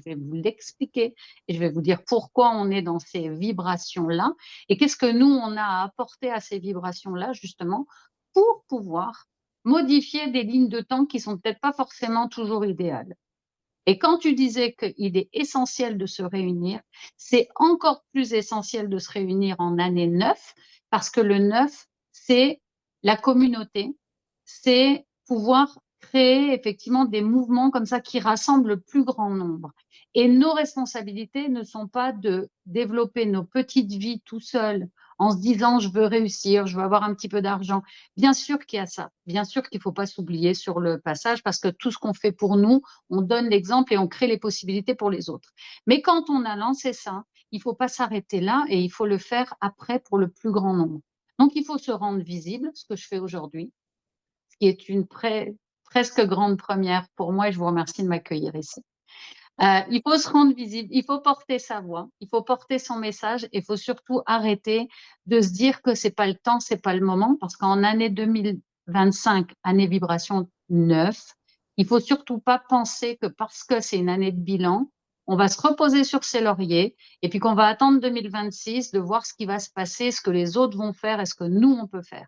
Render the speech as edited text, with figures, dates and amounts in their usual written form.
vais vous l'expliquer et je vais vous dire pourquoi on est dans ces vibrations-là et qu'est-ce que nous, on a à apporter à ces vibrations-là, justement, pour pouvoir modifier des lignes de temps qui sont peut-être pas forcément toujours idéales. Et quand tu disais qu'il est essentiel de se réunir, c'est encore plus essentiel de se réunir en année 9 parce que le 9, c'est la communauté, c'est pouvoir créer effectivement des mouvements comme ça qui rassemblent le plus grand nombre. Et nos responsabilités ne sont pas de développer nos petites vies tout seuls en se disant je veux réussir, je veux avoir un petit peu d'argent. Bien sûr qu'il y a ça, bien sûr qu'il ne faut pas s'oublier sur le passage parce que tout ce qu'on fait pour nous, on donne l'exemple et on crée les possibilités pour les autres. Mais quand on a lancé ça, il ne faut pas s'arrêter là et il faut le faire après pour le plus grand nombre. Donc, il faut se rendre visible, ce que je fais aujourd'hui, ce qui est une presque grande première pour moi et je vous remercie de m'accueillir ici. Il faut se rendre visible, il faut porter sa voix, il faut porter son message et il faut surtout arrêter de se dire que c'est pas le temps, c'est pas le moment parce qu'en année 2025, année vibration 9, il faut surtout pas penser que parce que c'est une année de bilan, on va se reposer sur ses lauriers et puis qu'on va attendre 2026 de voir ce qui va se passer, ce que les autres vont faire et ce que nous on peut faire.